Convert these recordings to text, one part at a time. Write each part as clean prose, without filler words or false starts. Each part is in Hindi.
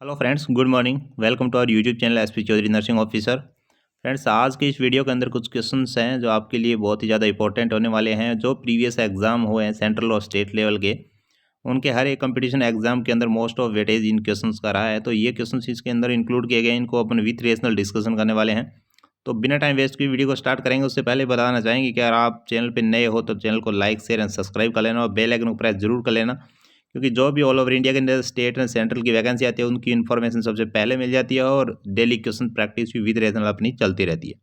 Hello friends, good morning. Welcome to our YouTube channel SP Chaudhary nursing officer. Friends, आज के इस वीडियो के अंदर कुछ क्वेश्चंस हैं जो आपके लिए बहुत ही ज़्यादा इंपॉर्टेंट होने वाले हैं। जो प्रीवियस एग्जाम हुए हैं सेंट्रल और स्टेट लेवल के, उनके हर एक कंपटीशन एग्जाम के अंदर most of weightage in questions का रहा है। तो ये क्वेश्चंस इसके अंदर इंक्लूड किए गए, इनको अपन विथ रेशनल डिस्कशन करने वाले हैं। तो बिना टाइम वेस्ट की वीडियो को स्टार्ट करेंगे उससे पहले बताना चाहेंगे कि अगर आप चैनल पर नए हो तो चैनल को लाइक शेयर एंड सब्सक्राइब कर लेना और बेल आइकन को प्रेस जरूर कर लेना, क्योंकि जो भी ऑल ओवर इंडिया के अंदर स्टेट एंड सेंट्रल की वैकेंसी आती है उनकी इन्फॉर्मेशन सबसे पहले मिल जाती है और डेली क्वेश्चन प्रैक्टिस भी विद रीजनल अपनी चलती रहती है।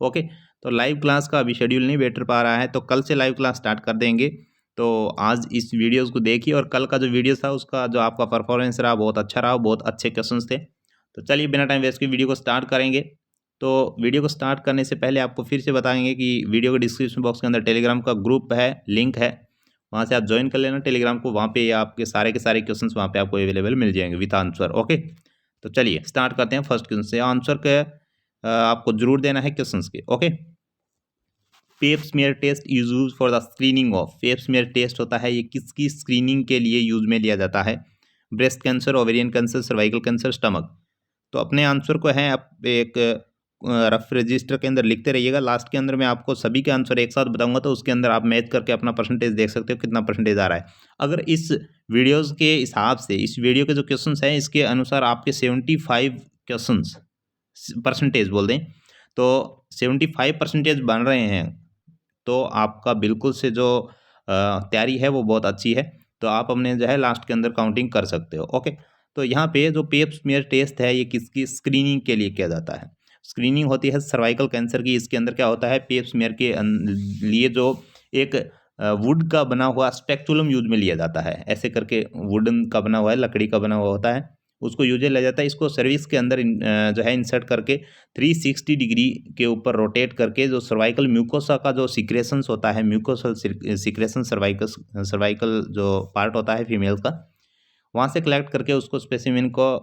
ओके, तो लाइव क्लास का अभी शेड्यूल नहीं बैठ पा रहा है, तो कल से लाइव क्लास स्टार्ट कर देंगे। तो आज इस वीडियोस को देखिए और कल का जो वीडियो था उसका जो आपका परफॉर्मेंस रहा बहुत अच्छा रहा, बहुत अच्छे क्वेश्चन थे। तो चलिए बिना टाइम वेस्ट की वीडियो को स्टार्ट करेंगे। तो वीडियो को स्टार्ट करने से पहले आपको फिर से बताएंगे कि वीडियो के डिस्क्रिप्शन बॉक्स के अंदर टेलीग्राम का ग्रुप है, लिंक है, वहाँ से आप ज्वाइन कर लेना टेलीग्राम को। वहाँ पे आपके सारे के सारे क्वेश्चंस वहाँ पे आपको अवेलेबल मिल जाएंगे विद आंसर। ओके, तो चलिए स्टार्ट करते हैं फर्स्ट क्वेश्चन से। आंसर के आपको जरूर देना है क्वेश्चंस के। Okay, pap smear test is use for the screening of. Pap smear test होता है ये किसकी स्क्रीनिंग के लिए यूज में लिया जाता है? Breast cancer, ovarian cancer, cervical cancer, stomach. तो अपने आंसर को है आप एक रफ रजिस्टर के अंदर लिखते रहिएगा। लास्ट के अंदर मैं आपको सभी के आंसर एक साथ बताऊंगा, तो उसके अंदर आप मैच करके अपना परसेंटेज देख सकते हो कितना परसेंटेज आ रहा है। अगर इस वीडियोस के हिसाब से, इस वीडियो के जो क्वेश्चंस हैं इसके अनुसार आपके 75 क्वेश्चंस परसेंटेज बोल दें तो 75 परसेंटेज बन रहे हैं, तो आपका बिल्कुल से जो तैयारी है वो बहुत अच्छी है। तो आप अपने जो है लास्ट के अंदर काउंटिंग कर सकते हो। ओके, तो यहाँ पे जो पेप स्मीयर टेस्ट है ये किसकी स्क्रीनिंग के लिए किया जाता है? स्क्रीनिंग होती है सर्वाइकल कैंसर की। इसके अंदर क्या होता है, पेप स्मीयर के लिए जो एक वुड का बना हुआ स्पेक्चुलम यूज में लिया जाता है। ऐसे करके वुडन का बना हुआ है, लकड़ी का बना हुआ होता है, उसको यूज में लिया जाता है। इसको सर्विस के अंदर जो है इंसर्ट करके 360 डिग्री के ऊपर रोटेट करके जो सर्वाइकल म्यूकोसा का जो सिक्रेशंस होता है, म्यूकोसल सिक्रेशन सर्वाइकल जो पार्ट होता है फीमेल का, वहाँ से कलेक्ट करके उसको स्पेसिमिन को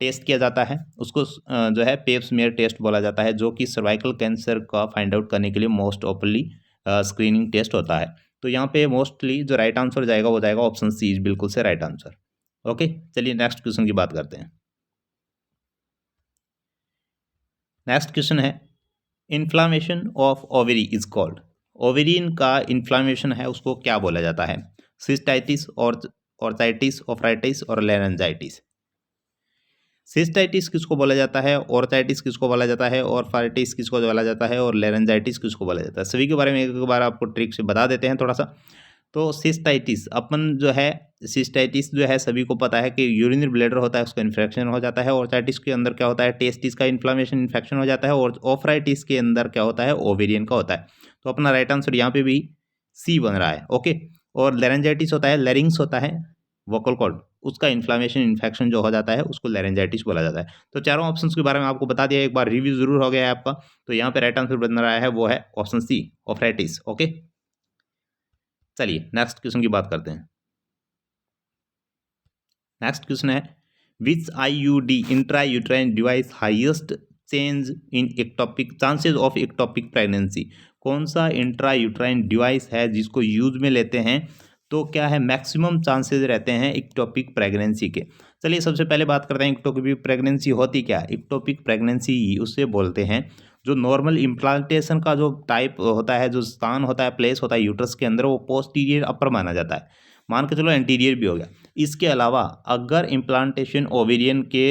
टेस्ट किया जाता है। उसको जो है पेप स्मीयर टेस्ट बोला जाता है, जो कि सर्वाइकल कैंसर का फाइंड आउट करने के लिए मोस्ट ओपनली स्क्रीनिंग टेस्ट होता है। तो यहाँ पे मोस्टली जो राइट आंसर जाएगा वो जाएगा ऑप्शन सी, बिल्कुल से राइट आंसर। ओके, चलिए नेक्स्ट क्वेश्चन की बात करते हैं। नेक्स्ट क्वेश्चन है, inflammation of ovary is called. Ovarian का इन्फ्लामेशन है उसको क्या बोला जाता है? सिस्टाइटिस और ऑर्थराइटिस, ऑफराइटिस और लेरेंजाइटिस। सिस्टाइटिस किसको बोला जाता है, ऑर्थराइटिस किसको बोला जाता है, ऑफराइटिस किसको बोला जाता है और लेरेंजाइटिस किसको बोला जाता है? सभी के बारे में एक एक बार आपको ट्रिक से बता देते हैं थोड़ा सा। तो सिस्टाइटिस अपन जो है, सिस्टाइटिस जो है सभी को पता है कि यूरिनरी ब्लैडर होता है उसका इन्फेक्शन हो जाता है। ऑर्थराइटिस के अंदर क्या होता है, टेस्टिस का इन्फ्लामेशन इन्फेक्शन हो जाता है। और ऑफराइटिस के अंदर क्या होता है, ओवेरियन का होता है। तो अपना राइट आंसर यहाँ पे भी सी बन रहा है। ओके, और लेरेंजाइटिस होता है, लेरिंग्स होता है वोकल कॉर्ड, उसका इन्फ्लामेशन इन्फेक्शन जो हो जाता है उसको लेरेंजाइटिस बोला जाता है। तो चारों ऑप्शंस के बारे में आपको बता दिया, एक बार रिव्यू जरूर हो गया है आपका। तो यहाँ पे राइट आंसर बन रहा है वो है ऑप्शन सी, ऑफराइटिस। ओके, चलिए नेक्स्ट क्वेश्चन की बात करते हैं। नेक्स्ट क्वेश्चन है, which IUD intra uterine device highest change in ectopic chances of ectopic pregnancy. कौन सा इंट्रा यूट्राइन डिवाइस है जिसको यूज में लेते हैं तो क्या है मैक्सिमम चांसेस रहते हैं एक्टोपिक प्रेगनेंसी के? चलिए सबसे पहले बात करते हैं एक्टोपिक प्रेगनेंसी होती क्या है। एक्टोपिक प्रेगनेंसी उसे बोलते हैं जो नॉर्मल इम्प्लांटेशन का जो टाइप होता है, जो स्थान होता है, प्लेस होता है यूट्रस के अंदर, वो पोस्टीरियर अपर माना जाता है। मान के चलो एंटीरियर भी हो गया। इसके अलावा अगर इम्प्लांटेशन ओवेरियन के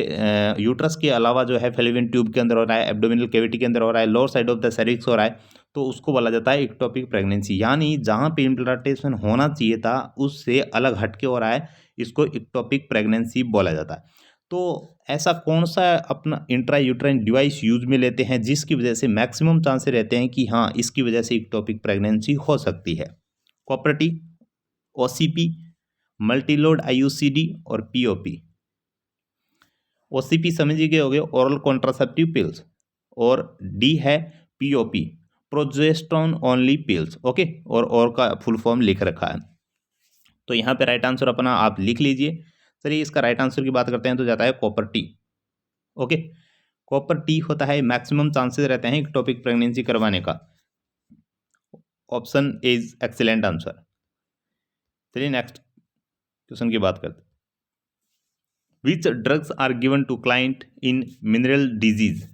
यूट्रस के अलावा जो है फेलोपियन ट्यूब के अंदर हो रहा है, एब्डोमिनल कैविटी के अंदर हो रहा है, lower side of the cervix हो रहा है, तो उसको बोला जाता है एक्टोपिक प्रेगनेंसी। यानी जहाँ पे इम्प्लांटेशन होना चाहिए था उससे अलग हटके हो रहा है, इसको एक्टोपिक प्रेगनेंसी बोला जाता है। तो ऐसा कौन सा अपना इंट्रा यूट्राइन डिवाइस यूज में लेते हैं जिसकी वजह से मैक्सिमम चांसेस रहते हैं कि हाँ इसकी वजह से एक्टोपिक प्रेगनेंसी हो सकती है? कॉपरेटी, ओसीपी, मल्टीलोड आईयूसीडी और पीओपी। ओसीपी समझ गए होगे, ओरल कॉन्ट्रासेप्टिव पिल्स, और डी है POP, progesterone only pills. Okay, और का फुल फॉर्म लिख रखा है। तो यहाँ पे राइट आंसर अपना आप लिख लीजिए। चलिए इसका राइट आंसर की बात करते हैं तो जाता है copper T. Okay, copper T होता है, मैक्सिमम चांसेस रहते हैं एक्टोपिक प्रेगनेंसी करवाने का। Option is excellent answer. चलिए नेक्स्ट क्वेश्चन की बात करते हैं। Which drugs are given to client in mineral disease.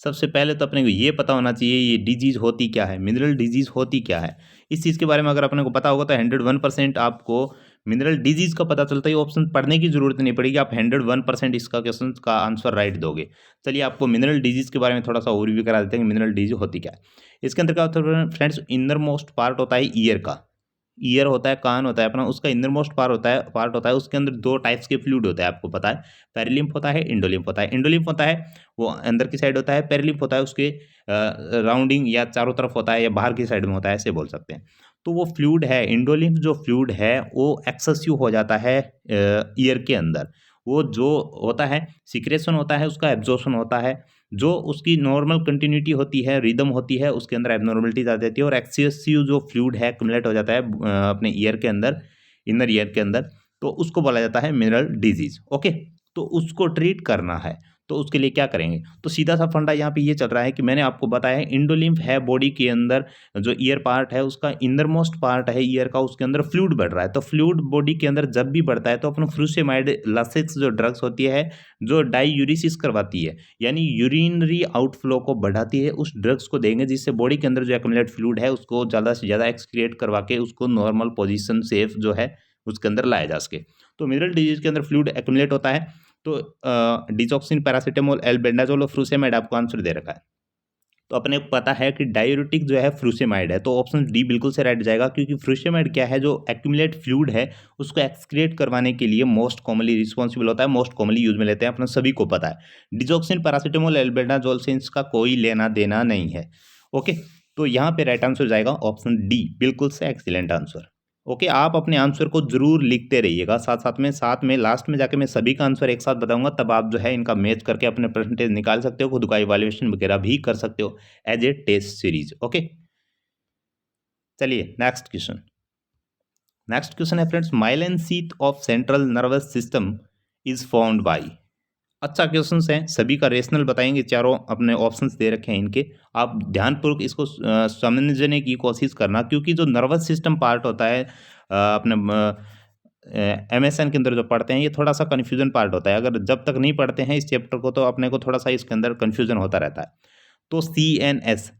सबसे पहले तो अपने को ये पता होना चाहिए ये डिजीज होती क्या है, मिनरल डिजीज होती क्या है। इस चीज़ के बारे में अगर अपने को पता होगा तो 101% आपको मिनरल डिजीज का पता चलता है। ऑप्शन पढ़ने की जरूरत नहीं पड़ेगी, आप 101% इसका क्वेश्चन का आंसर राइट दोगे। चलिए आपको मिनरल डिजीज के बारे में थोड़ा सा ओवरव्यू करा देते हैं कि मिनरल डिजीज होती क्या है। इसके अंदर क्या होता है फ्रेंड्स, इनर मोस्ट पार्ट होता है ईयर का। ईयर होता है, कान होता है अपना, उसका इनर मोस्ट पार्ट होता है उसके अंदर दो टाइप्स के फ्लूइड होता है, आपको पता है। पेरिलिम्फ होता है, इंडोलिम्फ होता है। इंडोलिम्फ होता है वो अंदर की साइड होता है, पेरिलिम्फ होता है उसके राउंडिंग या चारों तरफ होता है या बाहर की साइड में होता है, ऐसे बोल सकते हैं। तो वो फ्लूइड है, इंडोलिम्फ जो फ्लूइड है वो एक्सेसिव हो जाता है ईयर के अंदर। वो जो होता है सिक्रेशन होता है, उसका एब्जॉर्प्शन होता है। जो उसकी नॉर्मल कंटिन्यूटी होती है, रिदम होती है, उसके अंदर एबनॉर्मलिटीज आ जाती है और एक्सेसिव जो फ्लूइड है एक्युमुलेट हो जाता है अपने ईयर के अंदर, इनर ईयर के अंदर, तो उसको बोला जाता है मिनरल डिजीज। ओके, तो उसको ट्रीट करना है तो उसके लिए क्या करेंगे, तो सीधा सा फंडा यहाँ पे ये चल रहा है कि मैंने आपको बताया है इंडोलिम्फ है बॉडी के अंदर, जो ईयर पार्ट है उसका इनर मोस्ट पार्ट है ईयर का, उसके अंदर फ्लूइड बढ़ रहा है। तो फ्लूइड बॉडी के अंदर जब भी बढ़ता है तो अपना फ्रूसेमाइड लासेक्स जो ड्रग्स होती है जो डाईयूरिसिस करवाती है, यानी यूरिनरी आउटफ्लो को बढ़ाती है, उस ड्रग्स को देंगे जिससे बॉडी के अंदर जो एक्युमुलेट फ्लूइड है उसको ज़्यादा से ज़्यादा एक्सक्रिएट करवा के उसको नॉर्मल पोजीशन सेफ जो है उसके अंदर लाया जा सके। तो मिनरल डिजीज के अंदर फ्लूइड एक्युमुलेट होता है। तो डिजॉक्सिन, पैरासीटामोल, एल्बेंडाजोल और फ्रूसेमाइड आपको आंसर दे रखा है। तो अपने को पता है कि डायूरेटिक जो है फ्रूसेमाइड है, तो ऑप्शन डी बिल्कुल से राइट जाएगा, क्योंकि फ्रूसेमाइड क्या है, जो एक्यूमुलेट फ्लूइड है उसको एक्सक्रिएट करवाने के लिए मोस्ट कॉमनली रिस्पॉन्सिबल होता है, मोस्ट कॉमनली यूज में लेते हैं, अपना सभी को पता है। डिजॉक्सिन, पैरासीटामोल, एल्बेंडाजोल से इसका कोई लेना देना नहीं है। ओके, तो यहाँ पे राइट आंसर जाएगा ऑप्शन डी, बिल्कुल से एक्सीलेंट आंसर। ओके, आप अपने आंसर को जरूर लिखते रहिएगा साथ में लास्ट में जाके मैं सभी का आंसर एक साथ बताऊंगा, तब आप जो है इनका मैच करके अपने परसेंटेज निकाल सकते हो, खुद का इवैल्यूएशन वगैरह भी कर सकते हो as a test series. Okay, चलिए नेक्स्ट क्वेश्चन है friends, myelin sheath of central nervous system is found by. अच्छा क्वेश्चन है, सभी का रेशनल बताएंगे, चारों अपने ऑप्शंस दे रखे हैं इनके, आप ध्यानपूर्वक इसको समझने की कोशिश करना, क्योंकि जो नर्वस सिस्टम पार्ट होता है अपने MSN के अंदर जो पढ़ते हैं ये थोड़ा सा कन्फ्यूजन पार्ट होता है। अगर जब तक नहीं पढ़ते हैं इस चैप्टर को तो अपने को थोड़ा सा इसके अंदर कन्फ्यूजन होता रहता है। तो CNS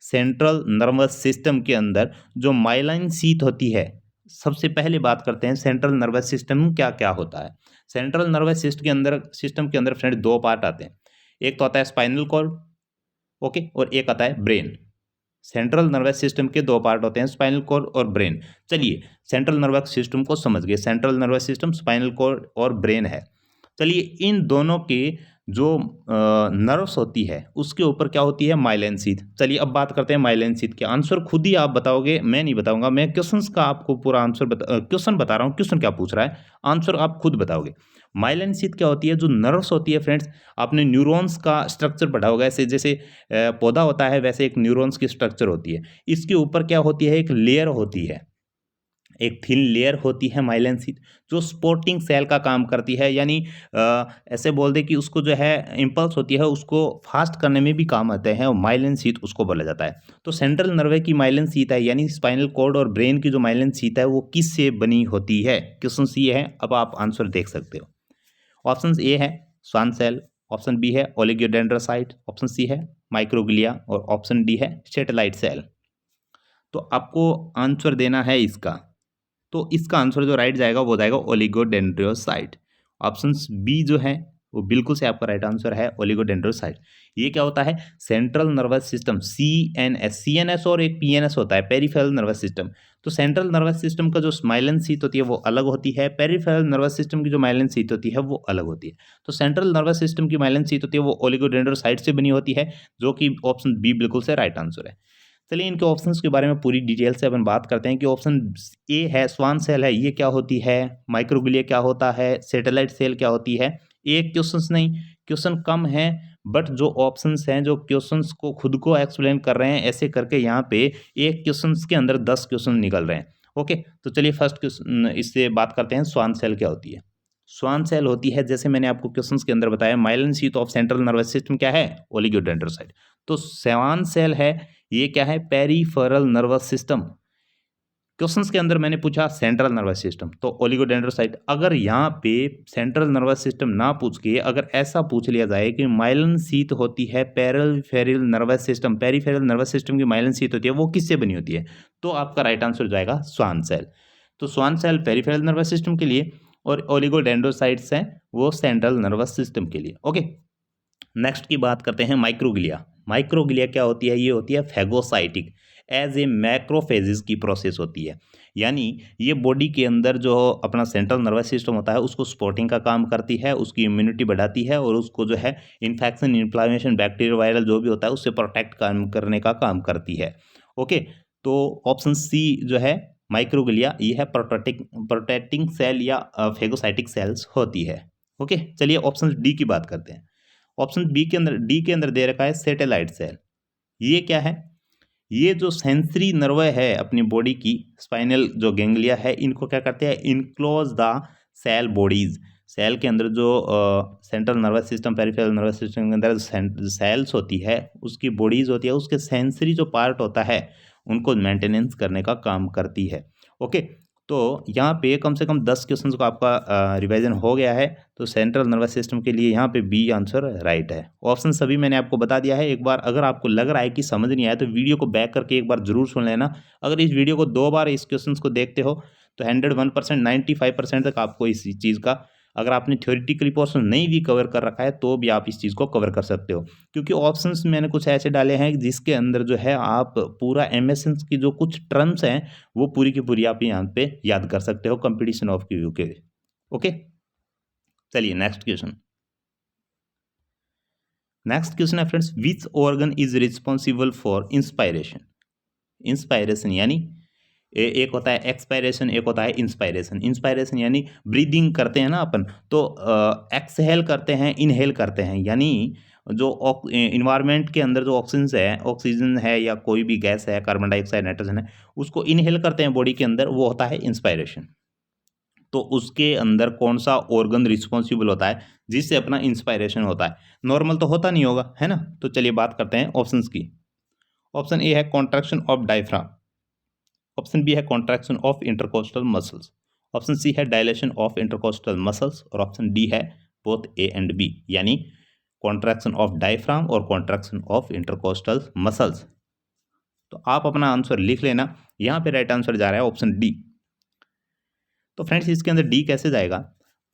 सेंट्रल नर्वस सिस्टम के अंदर जो माइलिन शीथ होती है, सबसे पहले बात करते हैं सेंट्रल नर्वस सिस्टम क्या क्या होता है। सेंट्रल नर्वस सिस्टम के अंदर फ्रेंड दो पार्ट आते हैं, एक तो आता है स्पाइनल कॉर्ड, ओके, और एक आता है ब्रेन। सेंट्रल नर्वस सिस्टम के दो पार्ट होते हैं, स्पाइनल कॉर्ड और ब्रेन। चलिए सेंट्रल नर्वस सिस्टम को समझ गए, central nervous system, spinal cord और ब्रेन है। चलिए इन दोनों के जो नर्व्स होती है उसके ऊपर क्या होती है, माइलिन शीथ। चलिए अब बात करते हैं माइलिन शीथ के। आंसर खुद ही आप बताओगे, मैं नहीं बताऊंगा, मैं क्वेश्चंस का आपको पूरा आंसर क्वेश्चन बता रहा हूँ, क्वेश्चन क्या पूछ रहा है, आंसर आप खुद बताओगे। माइलिन शीथ क्या होती है, जो नर्व्स होती है फ्रेंड्स, आपने न्यूरॉन्स का स्ट्रक्चर पढ़ा होगा, ऐसे जैसे पौधा होता है वैसे एक न्यूरॉन्स की स्ट्रक्चर होती है। इसके ऊपर क्या होती है, एक लेयर होती है, एक थिन लेयर होती है माइलिन शीथ, जो सपोर्टिंग सेल का काम करती है, यानी ऐसे बोल दे कि उसको जो है इम्पल्स होती है उसको फास्ट करने में भी काम आते हैं, और माइलिन शीथ उसको बोला जाता है। तो सेंट्रल नर्वे की माइलिन शीथ है, यानी स्पाइनल कॉर्ड और ब्रेन की जो माइलिन शीथ है वो किस से बनी होती है, क्वेश्चन ये है। अब आप आंसर देख सकते हो, ऑप्शन ए है स्वान सेल, ऑप्शन बी है ओलिगोडेंड्रोसाइट, ऑप्शन सी है माइक्रोग्लिया और ऑप्शन डी है सैटेलाइट सेल। तो आपको आंसर देना है इसका, तो इसका आंसर जो राइट जाएगा वो जाएगा ओलिगोडेंड्रोसाइट। ऑप्शन बी जो है वो बिल्कुल से आपका राइट आंसर है ओलिगोडेंड्रोसाइट। ये क्या होता है, सेंट्रल नर्वस सिस्टम, CNS और एक PNS होता है, पेरिफेरल नर्वस सिस्टम। तो सेंट्रल नर्वस सिस्टम का जो माइलिन शीथ होती है वो अलग होती है, पेरिफेरल नर्वस सिस्टम की जो माइलिन शीथ होती है वो अलग होती है। तो सेंट्रल नर्वस सिस्टम की माइलिन शीथ होती है वो ओलिगोडेंड्रोसाइट से बनी होती है, जो कि ऑप्शन बी बिल्कुल से राइट आंसर है। चलिए इनके ऑप्शंस के बारे में पूरी डिटेल से अपन बात करते हैं कि ऑप्शन ए है स्वान सेल है, ये क्या होती है, माइक्रोग्लिया क्या होता है, सैटेलाइट सेल क्या होती है। एक क्वेश्चंस नहीं, क्वेश्चन कम है, बट जो ऑप्शंस हैं जो क्वेश्चंस को खुद को एक्सप्लेन कर रहे हैं, ऐसे करके यहाँ पे एक क्वेश्चंस के अंदर 10 क्वेश्चन निकल रहे हैं। ओके, तो चलिए फर्स्ट क्वेश्चन इससे बात करते हैं, स्वान सेल क्या होती है। स्वान सेल होती है, जैसे मैंने आपको क्वेश्चंस के अंदर बताया, myelin sheath of central nervous system क्या है, ओलिगोडेंड्रोसाइट। तो स्वान सेल है, ये क्या है, पेरिफेरल नर्वस सिस्टम, क्वेश्चंस के अंदर मैंने पूछा सेंट्रल नर्वस सिस्टम, तो ओलिगोडेंड्रोसाइट। अगर यहाँ पे सेंट्रल नर्वस सिस्टम ना पूछ के अगर ऐसा पूछ लिया जाए कि माइलिन शीथ होती है peripheral nervous system, peripheral nervous system की माइलिन शीथ होती है, वो किससे बनी होती है, तो आपका राइट आंसर हो जाएगा स्वान सेल। तो Schwann cell peripheral nervous system के लिए और ओलिगोडेंड्रोसाइट्स हैं वो सेंट्रल नर्वस सिस्टम के लिए। ओके, नेक्स्ट की बात करते हैं माइक्रोग्लिया। माइक्रोग्लिया क्या होती है, ये होती है फैगोसाइटिक एज ए मैक्रोफेजिस की प्रोसेस होती है, यानी ये बॉडी के अंदर जो अपना सेंट्रल नर्वस सिस्टम होता है उसको सपोर्टिंग का काम करती है, उसकी इम्यूनिटी बढ़ाती है और उसको जो है इन्फेक्शन, इन्फ्लामेशन, बैक्टीरिया, वायरल जो भी होता है उससे प्रोटेक्ट काम करने का काम करती है। ओके, तो ऑप्शन सी जो है माइक्रोग्लिया, ये है प्रोटेक्टिंग सेल या फेगोसाइटिक सेल्स होती है। ओके, चलिए ऑप्शन डी की बात करते हैं। ऑप्शन बी के अंदर, डी के अंदर दे रखा है सैटेलाइट सेल। ये क्या है, ये जो सेंसरी नर्व है अपनी बॉडी की, स्पाइनल जो गैंग्लिया है, इनको क्या करते हैं, enclose the cell bodies. Cell के अंदर जो central nervous system, peripheral nervous system के अंदर सेल्स होती है, उसकी बॉडीज होती है, उसके सेंसरी जो पार्ट होता है उनको मेंटेनेंस करने का काम करती है। ओके, तो यहाँ पे कम से कम 10 क्वेश्चन को आपका रिवीजन हो गया है। तो सेंट्रल नर्वस सिस्टम के लिए यहाँ पे बी आंसर राइट है। ऑप्शन सभी मैंने आपको बता दिया है। एक बार अगर आपको लग रहा है कि समझ नहीं आया तो वीडियो को बैक करके एक बार जरूर सुन लेना। अगर इस वीडियो को 2 बार इस क्वेश्चन को देखते हो तो 101%, 95% तक आपको इस चीज़ का, अगर आपने थ्योरेटिकली पोर्शन नहीं भी कवर कर रखा है तो भी आप इस चीज़ को कवर कर सकते हो, क्योंकि ऑप्शंस मैंने कुछ ऐसे डाले हैं जिसके अंदर जो है आप पूरा एमएसएन की जो कुछ टर्म्स हैं वो पूरी की पूरी आप यहाँ पे याद कर सकते हो कंपटीशन ऑफ क्यू के। ओके, चलिए नेक्स्ट क्वेश्चन। नेक्स्ट क्वेश्चन है friends, which organ is responsible for inspiration. Inspiration यानी एक होता है एक्सपायरेशन, एक होता है इंस्पायरेशन। इंस्पायरेशन यानी ब्रीदिंग करते हैं ना अपन, तो एक्सहेल करते हैं, इनहेल करते हैं, यानी जो इन्वायरमेंट के अंदर जो ऑक्सीजन है या कोई भी गैस है, कार्बन डाइऑक्साइड, नाइट्रोजन है, उसको इनहेल करते हैं बॉडी के अंदर, वो होता है इंस्पायरेशन। तो उसके अंदर कौन सा ऑर्गन रिस्पॉन्सिबल होता है जिससे अपना इंस्पायरेशन होता है? नॉर्मल तो होता नहीं होगा, है ना। तो चलिए बात करते हैं ऑप्शंस की। ऑप्शन ए है contraction of diaphragm, option B है contraction of intercostal muscles, option C है डायलेशन ऑफ इंटरकोस्टल मसल्स और ऑप्शन डी है बोथ ए एंड बी, यानी कॉन्ट्रैक्शन ऑफ डायफ्राम और कॉन्ट्रैक्शन ऑफ इंटरकोस्टल मसल्स। तो आप अपना आंसर लिख लेना। यहाँ पे राइट आंसर जा रहा है ऑप्शन डी। तो फ्रेंड्स इसके अंदर डी कैसे जाएगा,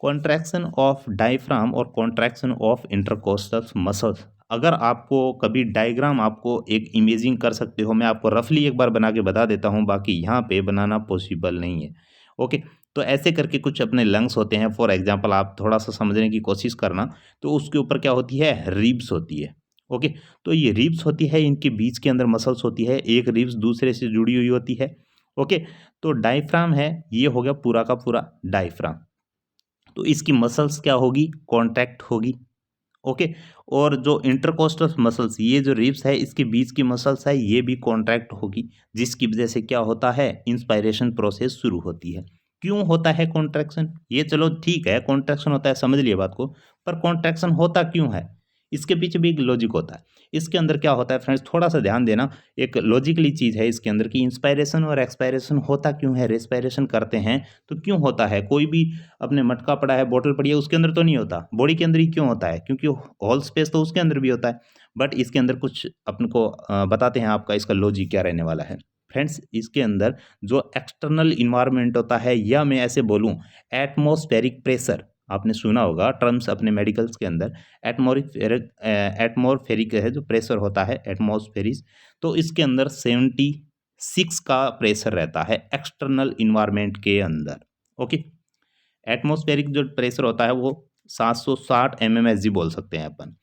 कॉन्ट्रैक्शन ऑफ डायफ्राम और कॉन्ट्रैक्शन ऑफ इंटरकोस्टल मसल्स। अगर आपको कभी डायग्राम, आपको एक इमेजिंग कर सकते हो, मैं आपको रफली एक बार बना के बता देता हूँ, बाकी यहाँ पे बनाना पॉसिबल नहीं है। ओके, तो ऐसे करके कुछ अपने लंग्स होते हैं, फॉर एग्जांपल आप थोड़ा सा समझने की कोशिश करना, तो उसके ऊपर क्या होती है, रिब्स होती है। ओके, तो ये रिब्स होती है, इनके बीच के अंदर मसल्स होती है, एक रिब्स दूसरे से जुड़ी हुई होती है। ओके, तो डायफ्राम है, ये हो गया पूरा का पूरा डायफ्राम, तो इसकी मसल्स क्या होगी, कॉन्ट्रैक्ट होगी। ओके, और जो इंटरकोस्टल मसल्स, ये जो रिब्स है इसके बीच की मसल्स है, ये भी कॉन्ट्रैक्ट होगी, जिसकी वजह से क्या होता है, इंस्पायरेशन प्रोसेस शुरू होती है। क्यों होता है कॉन्ट्रैक्शन, ये चलो ठीक है, कॉन्ट्रैक्शन होता है, समझ लिए बात को, पर कॉन्ट्रैक्शन होता क्यों है, इसके पीछे भी एक लॉजिक होता है। इसके अंदर क्या होता है फ्रेंड्स, थोड़ा सा ध्यान देना, एक लॉजिकली चीज़ है इसके अंदर कि इंस्पायरेशन और एक्सपायरेशन होता क्यों है, रेस्पायरेशन करते हैं तो क्यों होता है। कोई भी अपने मटका पड़ा है, बोतल पड़ी है, उसके अंदर तो नहीं होता, बॉडी के अंदर ही क्यों होता है, क्योंकि होल स्पेस तो उसके अंदर भी होता है। बट इसके अंदर कुछ अपन को बताते हैं, आपका इसका लॉजिक क्या रहने वाला है। फ्रेंड्स इसके अंदर जो एक्सटर्नल इन्वायरमेंट होता है, या मैं ऐसे बोलूँ एटमॉस्फेरिक प्रेशर, आपने सुना होगा टर्म्स अपने मेडिकल्स के अंदर, एटमॉस्फेरिक है जो प्रेशर होता है, एटमॉस्फेरिक, तो इसके अंदर 76 का प्रेशर रहता है एक्सटर्नल इन्वायरमेंट के अंदर। ओके, एटमॉस्फेरिक जो प्रेशर होता है वो 760 mmHg बोल सकते हैं अपन,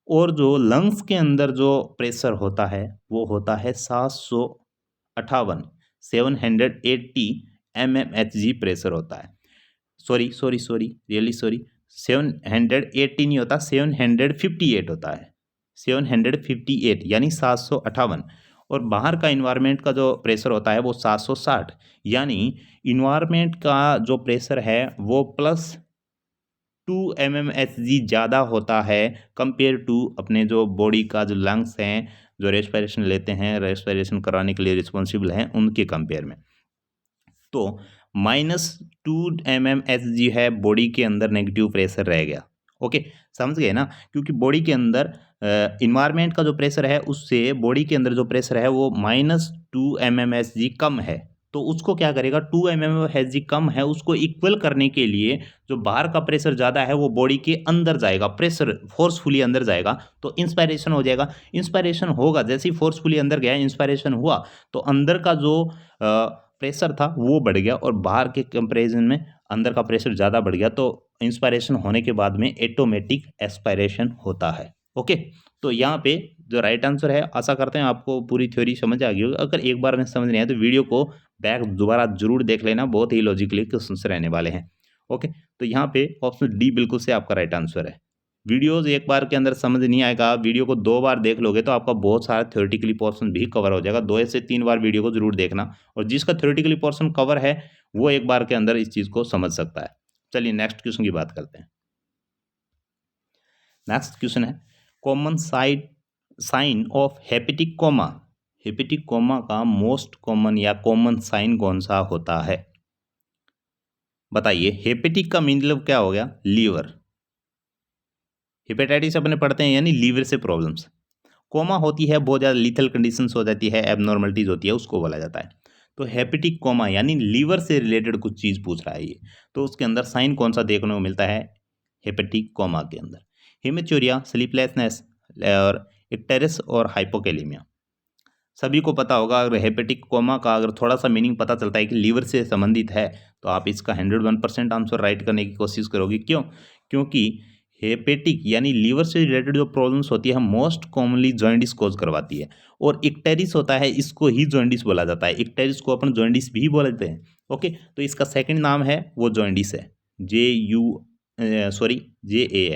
और जो लंग्स के अंदर जो प्रेशर होता है वो होता है 780 mmHg प्रेशर होता है। सॉरी रियली सॉरी, 780 नहीं होता, 758 होता है, 758 यानी 758, और बाहर का इन्वायरमेंट का जो प्रेशर होता है वो 760, यानी इन्वायरमेंट का जो प्रेशर है वो +2 mmHg ज़्यादा होता है कंपेयर टू अपने जो बॉडी का जो लंग्स हैं, जो रेस्पिरेशन लेते हैं, रेस्पिरेशन कराने के लिए रिस्पॉन्सिबल हैं, उनके कंपेयर में। तो -2 mmHg है बॉडी के अंदर नेगेटिव प्रेशर रह गया। ओके, समझ गए ना, क्योंकि बॉडी के अंदर इन्वायरमेंट का जो प्रेशर है उससे बॉडी के अंदर जो प्रेशर है वो -2 mmHg कम है। तो उसको क्या करेगा, 2 mmHg कम है उसको इक्वल करने के लिए जो बाहर का प्रेशर ज़्यादा है वो बॉडी के अंदर जाएगा, प्रेशर फोर्सफुली अंदर जाएगा तो इंस्पायरेशन हो जाएगा। इंस्पायरेशन होगा, जैसे ही फोर्सफुली अंदर गया इंस्पायरेशन हुआ तो अंदर का जो प्रेशर था वो बढ़ गया और बाहर के कंपैरिजन में अंदर का प्रेशर ज़्यादा बढ़ गया, तो इंस्पायरेशन होने के बाद में ऑटोमेटिक एक्सपायरेशन होता है। ओके, तो यहाँ पे जो राइट आंसर है, आशा करते हैं आपको पूरी थ्योरी समझ आ गई होगी। अगर एक बार में समझ नहीं आया तो वीडियो को बैक दोबारा जरूर देख लेना, बहुत ही लॉजिकली क्वेश्चन रहने वाले हैं। ओके, तो यहाँ पे ऑप्शन डी बिल्कुल से आपका राइट आंसर है। वीडियोस एक बार के अंदर समझ नहीं आएगा, वीडियो को 2 बार देख लोगे तो आपका बहुत सारा थ्योरेटिकली पोर्शन भी कवर हो जाएगा। 2 से 3 बार वीडियो को जरूर देखना, और जिसका थ्योरेटिकली पोर्शन कवर है वो एक बार के अंदर इस चीज़ को समझ सकता है। चलिए नेक्स्ट क्वेश्चन की बात करते हैं। नेक्स्ट क्वेश्चन है, common sign of hepatic coma. Hepatic coma का मोस्ट कॉमन या कॉमन साइन कौन सा होता है? बताइए। हेपेटिक का मतलब क्या हो गया? लीवर। हेपेटाइटिस अपने पढ़ते हैं यानी लीवर से प्रॉब्लम्स। कोमा होती है बहुत ज़्यादा लीथल कंडीशंस हो जाती है, एबनॉर्मलिटीज होती है, उसको बोला जाता है। तो हेपेटिक कोमा यानी लीवर से रिलेटेड कुछ चीज़ पूछ रहा है ये, तो उसके अंदर साइन कौन सा देखने को मिलता है हेपेटिक कोमा के अंदर? हेमेचूरिया, स्लीपलेसनेस और इक्टेरिस और हाइपोकेलेमिया। सभी को पता होगा, अगर हेपेटिक कोमा का अगर थोड़ा सा मीनिंग पता चलता है कि लीवर से संबंधित है तो आप इसका 101% आंसर राइट करने की कोशिश करोगे। क्यों? क्योंकि हेपेटिक यानी लीवर से रिलेटेड जो प्रॉब्लम्स होती है मोस्ट कॉमनली जॉइंडिस कोज करवाती है, और इक्टेरिस होता है इसको ही जॉइंडिस बोला जाता है। इक्टेरिस को अपन जॉइंडिस भी बोलते हैं। ओके, तो इसका सेकंड नाम है वो जॉइंडिस है। JA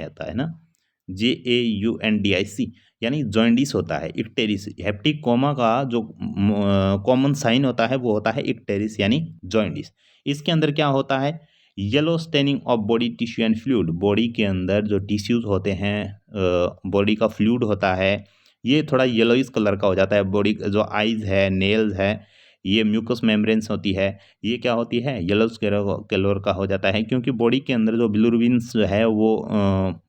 आता है ना, JAUNDIC यानी जॉइंडिस होता है इक्टेरिस। हेपेटिक कोमा का जो कॉमन साइन होता है वो होता है इक्टेरिस यानी जॉइंडिस। इसके अंदर क्या होता है? Yellow staining of body tissue and fluid. Body के अंदर जो टिश्यूज होते हैं, बॉडी का फ्लूइड होता है, ये थोड़ा येलोइश कलर का हो जाता है। बॉडी जो आइज है, नेल्स है, ये म्यूकस मेम्ब्रेन्स होती है, ये क्या होती है? येलो कलर का हो जाता है, क्योंकि बॉडी के अंदर जो बिलिरुबिन है वो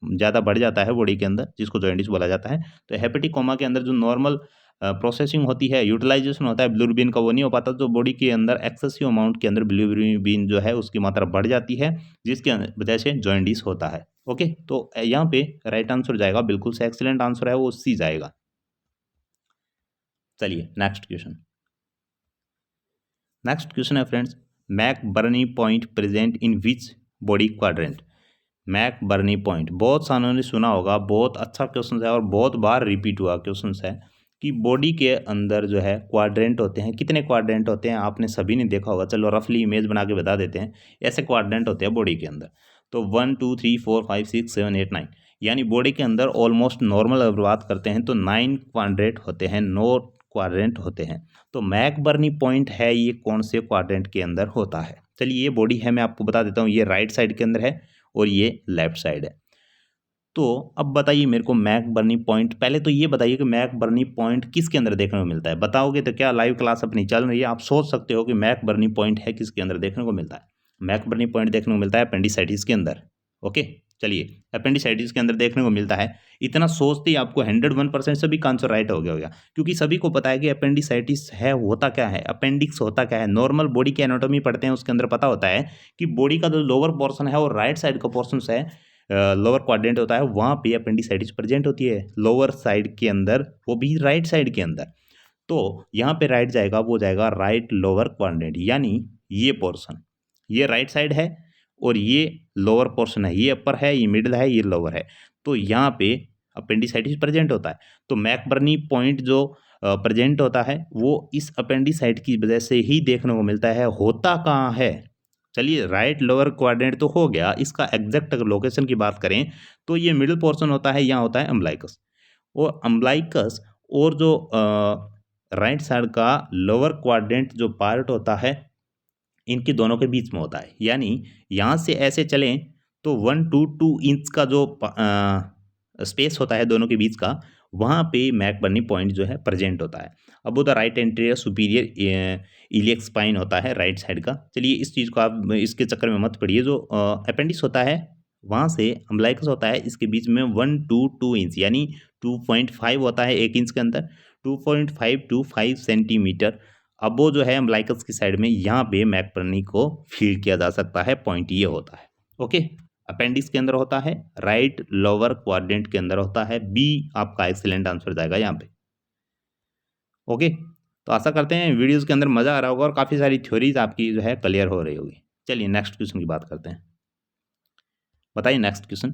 ज़्यादा बढ़ जाता है बॉडी के अंदर, जिसको जॉइंडिस बोला जाता है। तो हेपेटिक कोमा के अंदर जो नॉर्मल प्रोसेसिंग होती है, यूटिलाइजेशन होता है बिलिरुबिन का, वो नहीं हो पाता, तो बॉडी के अंदर एक्सेसिव अमाउंट के अंदर बिलिरुबिन जो है उसकी मात्रा बढ़ जाती है, जिसके वजह से जॉइंडिस होता है। ओके, तो यहाँ पे राइट आंसर जाएगा, बिल्कुल से एक्सीलेंट आंसर है वो, सी जाएगा। चलिए नेक्स्ट क्वेश्चन। नेक्स्ट क्वेश्चन है friends, McBurney point present in which body quadrant? McBurney point बहुत सारों ने सुना होगा, बहुत अच्छा क्वेश्चन है और बहुत बार रिपीट हुआ क्वेश्चन है कि बॉडी के अंदर जो है क्वाड्रेंट होते हैं। कितने क्वाड्रेंट होते हैं आपने सभी ने देखा होगा, चलो रफली इमेज बना के बता देते हैं। ऐसे क्वाड्रेंट होते हैं बॉडी के अंदर, तो 1 2 3 4 5 6 7 8 9, यानी बॉडी के अंदर ऑलमोस्ट नॉर्मल अगर बात करते हैं तो 9 क्वाड्रेंट होते हैं, 9 क्वाड्रेंट होते हैं। तो मैकबर्नी पॉइंट है ये कौन से क्वाड्रेंट के अंदर होता है? चलिए ये बॉडी है, मैं आपको बता देता हूँ, ये राइट साइड के अंदर है और ये लेफ्ट साइड है। तो अब बताइए मेरे को मैकबर्नी पॉइंट, पहले तो ये बताइए कि मैकबर्नी पॉइंट किसके अंदर देखने को मिलता है? बताओगे तो क्या लाइव क्लास अपनी चल रही है, आप सोच सकते हो कि मैकबर्नी पॉइंट है किसके अंदर देखने को मिलता है? मैकबर्नी पॉइंट देखने को मिलता है अपेंडिसाइटिस के अंदर। ओके, चलिए अपेंडिसाइटिस के अंदर देखने को मिलता है। इतना सोचते ही आपको 101% सभी का आंसर राइट हो गया होगा, क्योंकि सभी को पता है कि अपेंडिसाइटिस है, होता क्या है, अपेंडिक्स होता क्या है। नॉर्मल बॉडी की एनाटॉमी पढ़ते हैं उसके अंदर पता होता है कि बॉडी का जो लोअर पोर्शन है और राइट साइड का पोर्शन है, लोअर क्वाड्रेंट होता है, वहाँ पे अपेंडिसाइटिस प्रेजेंट होती है लोअर साइड के अंदर, वो भी राइट साइड के अंदर। तो यहाँ पे राइट जाएगा, वो जाएगा राइट लोअर क्वाड्रेंट, यानी ये पोर्शन, ये राइट साइड है और ये लोअर पोर्शन है, ये अपर है, ये मिडिल है, ये लोअर है। तो यहाँ पे अपेंडिसाइटिस प्रेजेंट होता है। तो मैकबर्नी पॉइंट जो प्रेजेंट होता है वो इस अपेंडिसाइट की वजह से ही देखने को मिलता है। होता कहाँ है? चलिए राइट लोअर क्वाड्रेंट तो हो गया, इसका एग्जैक्ट अगर लोकेशन की बात करें तो ये मिडिल पोर्शन होता है, यहाँ होता है अम्बलाइकस, और अम्बलाइकस और जो राइट साइड का लोअर क्वाड्रेंट जो पार्ट होता है इनके दोनों के बीच में होता है। यानी यहाँ से ऐसे चलें तो 1 to 2 इंच का जो स्पेस होता है दोनों के बीच का, वहाँ पे मैकबर्नी पॉइंट जो है प्रेजेंट होता है। अब वो the right anterior superior iliac spine होता है राइट साइड का। चलिए इस चीज़ को आप इसके चक्कर में मत पड़िए। जो अपेंडिक्स होता है वहाँ से अम्बलाइकस होता है, इसके बीच में 1 to 2 इंच यानी 2.5 होता है 1 इंच के अंदर, 2.5 to 5 सेंटीमीटर। अब वो जो है अम्बलाइकस की साइड में यहाँ पे मैकबर्नी को फील किया जा सकता है, पॉइंट ये होता है। ओके, अपेंडिक्स के अंदर होता है, राइट लोअर क्वाड्रेंट के अंदर होता है। बी आपका एक्सीलेंट आंसर जाएगा यहाँ पे। ओके, तो आशा करते हैं वीडियोस के अंदर मज़ा आ रहा होगा और काफ़ी सारी थ्योरीज आपकी जो है क्लियर हो रही होगी। चलिए नेक्स्ट क्वेश्चन की बात करते हैं। बताइए next question.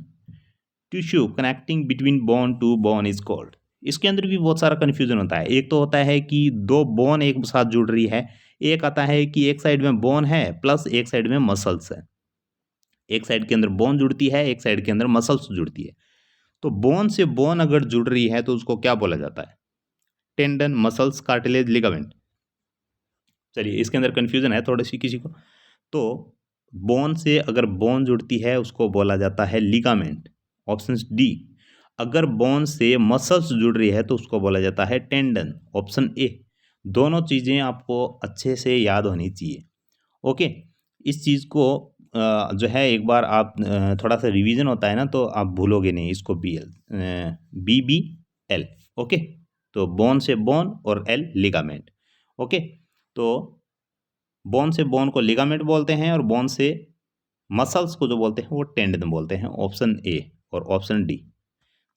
Tissue connecting between bone to bone is called. इसके अंदर भी बहुत सारा कन्फ्यूजन होता है। एक तो होता है कि दो बोन एक साथ जुड़ रही है, एक आता है कि एक साइड में बोन है प्लस एक साइड में मसल्स है। एक साइड के अंदर बोन जुड़ती है, एक साइड के अंदर मसल्स जुड़ती है। तो बोन से बोन अगर जुड़ रही है तो उसको क्या बोला जाता है? Tendon, muscles, cartilage, ligament. चलिए इसके अंदर कन्फ्यूजन है थोड़ी सी किसी को। तो बोन से अगर बोन जुड़ती है उसको बोला जाता है लिगामेंट, ऑप्शन डी। अगर बोन से मसल्स जुड़ रही है तो उसको बोला जाता है टेंडन, ऑप्शन ए। दोनों चीज़ें आपको अच्छे से याद होनी चाहिए। ओके, इस चीज़ को जो है एक बार आप थोड़ा सा रिवीजन होता है ना तो आप भूलोगे नहीं इसको। BBL। ओके, तो बोन से बोन और एल लिगामेंट। ओके, तो बोन से बोन को लिगामेंट बोलते हैं और बोन से मसल्स को जो बोलते हैं वो टेंडन बोलते हैं, ऑप्शन ए और ऑप्शन डी।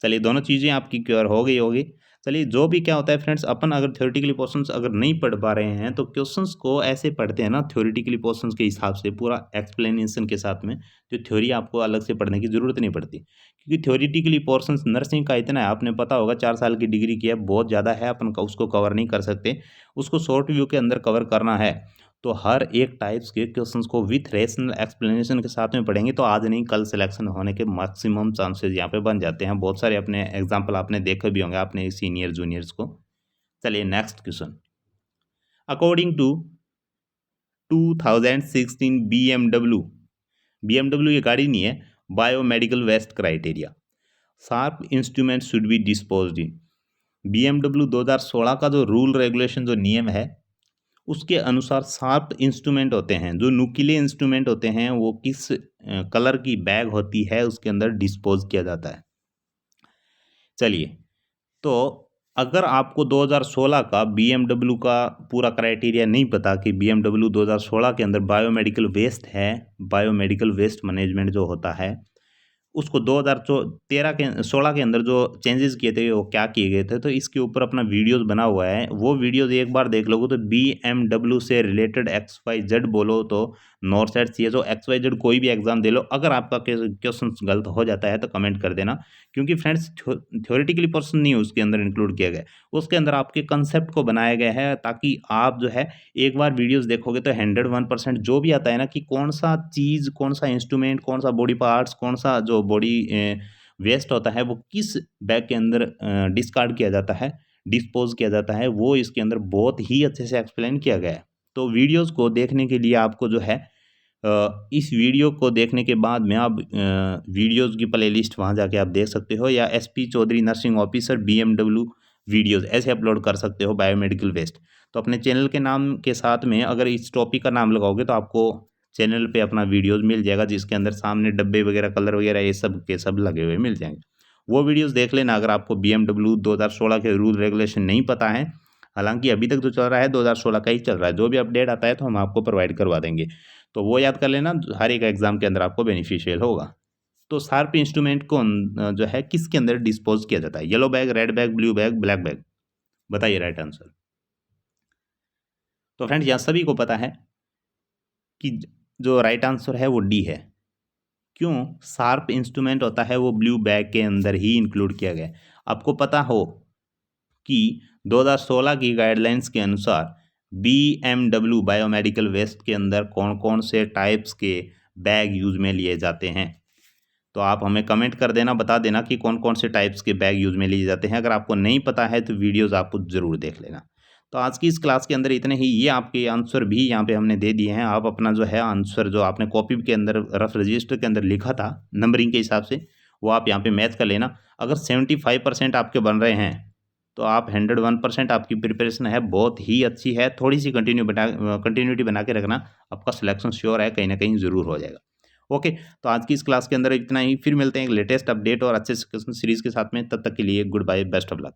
चलिए दोनों चीज़ें आपकी क्लियर हो गई होगी। चलिए जो भी क्या होता है फ्रेंड्स, अपन अगर थ्योरेटिकली पोर्शंस अगर नहीं पढ़ पा रहे हैं तो क्वेश्चंस को ऐसे पढ़ते हैं ना थ्योरेटिकली पोर्शंस के हिसाब से पूरा एक्सप्लेनेशन के साथ में, जो थ्योरी आपको अलग से पढ़ने की ज़रूरत नहीं पड़ती। क्योंकि थ्योरेटिकली पोर्शंस नर्सिंग का इतना है, आपने पता होगा 4 साल की डिग्री की है, बहुत ज़्यादा है, अपन उसको कवर नहीं कर सकते। उसको शॉर्ट व्यू के अंदर कवर करना है तो हर एक टाइप्स के क्वेश्चंस को विथ रेशनल एक्सप्लेनेशन के साथ में पढ़ेंगे तो आज नहीं कल सिलेक्शन होने के मैक्सिमम चांसेस यहाँ पे बन जाते हैं। बहुत सारे अपने एग्जांपल आपने देखे भी होंगे अपने सीनियर जूनियर्स को। चलिए next question. According to 2016 BMW ये गाड़ी नहीं है, biomedical waste criteria, sharp instrument should be disposed in. BMW 2016 का जो रूल रेगुलेशन जो नियम है उसके अनुसार शार्प इंस्ट्रूमेंट होते हैं, जो नुकीले इंस्ट्रूमेंट होते हैं वो किस कलर की बैग होती है उसके अंदर डिस्पोज किया जाता है। चलिए, तो अगर आपको 2016 का BMW का पूरा क्राइटेरिया नहीं पता कि BMW 2016 के अंदर बायोमेडिकल वेस्ट है, बायोमेडिकल वेस्ट मैनेजमेंट जो होता है उसको 2013 के 16 के अंदर जो चेंजेस किए थे वो क्या किए गए थे, तो इसके ऊपर अपना वीडियोस बना हुआ है। वो वीडियोस एक बार देख लोगे तो BMW से रिलेटेड XYZ बोलो तो नॉर्थ साइड CSO XYZ कोई भी एग्जाम दे लो, अगर आपका क्वेश्चन गलत हो जाता है तो कमेंट कर देना। क्योंकि फ्रेंड्स थ्योरेटिकली पोर्शन नहीं उसके अंदर इंक्लूड किया गया, उसके अंदर आपके कंसेप्ट को बनाया गया है ताकि आप जो है एक बार वीडियोस देखोगे तो 101% जो भी आता है ना कि कौन सा चीज़, कौन सा इंस्ट्रूमेंट, कौन सा बॉडी पार्ट्स, कौन सा जो बॉडी वेस्ट होता है वो किस बैग के अंदर डिस्कार्ड किया जाता है, डिस्पोज किया जाता है, वो इसके अंदर बहुत ही अच्छे से एक्सप्लेन किया गया है। तो वीडियोस को देखने के लिए आपको जो है इस वीडियो को देखने के बाद में आप वीडियोस की प्लेलिस्ट वहाँ जाके आप देख सकते हो, या SP Chaudhary nursing officer BMW videos ऐसे अपलोड कर सकते हो बायोमेडिकल वेस्ट। तो अपने चैनल के नाम के साथ में अगर इस टॉपिक का नाम लगाओगे तो आपको चैनल पे अपना वीडियोस मिल जाएगा, जिसके अंदर सामने डब्बे वगैरह कलर वगैरह ये सब के सब लगे हुए मिल जाएंगे। वो वीडियोस देख लेना अगर आपको BMW 2016 के रूल रेगुलेशन नहीं पता है। हालांकि अभी तक जो चल रहा है 2016 का ही चल रहा है, जो भी अपडेट आता है तो हम आपको प्रोवाइड करवा देंगे। तो वो याद कर लेना, हर एक एग्जाम के अंदर आपको बेनिफिशियल होगा। तो शार्प इंस्ट्रूमेंट को जो है किसके अंदर डिस्पोज किया जाता है? Yellow bag, red bag, blue bag, black bag. बताइए राइट आंसर। तो फ्रेंड्स यहाँ सभी को पता है कि जो राइट आंसर है वो डी है। क्यों? शार्प इंस्ट्रूमेंट होता है वो ब्लू बैग के अंदर ही इंक्लूड किया गया है। आपको पता हो कि 2016 की गाइडलाइंस के अनुसार BMW बायोमेडिकल वेस्ट के अंदर कौन कौन से टाइप्स के बैग यूज में लिए जाते हैं, तो आप हमें कमेंट कर देना, बता देना कि कौन कौन से टाइप्स के बैग यूज में लिए जाते हैं। अगर आपको नहीं पता है तो वीडियोस आपको ज़रूर देख लेना। तो आज की इस क्लास के अंदर इतने ही, ये आपके आंसर भी यहाँ पे हमने दे दिए हैं। आप अपना जो है आंसर जो आपने कॉपी के अंदर रफ रजिस्टर के अंदर लिखा था नंबरिंग के हिसाब से वो आप यहाँ पे मैच कर लेना। अगर 75% आपके बन रहे हैं तो आप 101% आपकी प्रिपरेशन है, बहुत ही अच्छी है। थोड़ी सी कंटिन्यूटी बना के रखना, आपका सिलेक्शन श्योर है, कहीं ना कहीं ज़रूर हो जाएगा। ओके, तो आज की इस क्लास के अंदर इतना ही। फिर मिलते हैं एक लेटेस्ट अपडेट और अच्छे क्वेश्चन सीरीज़ के साथ में। तब तक के लिए goodbye, best of luck.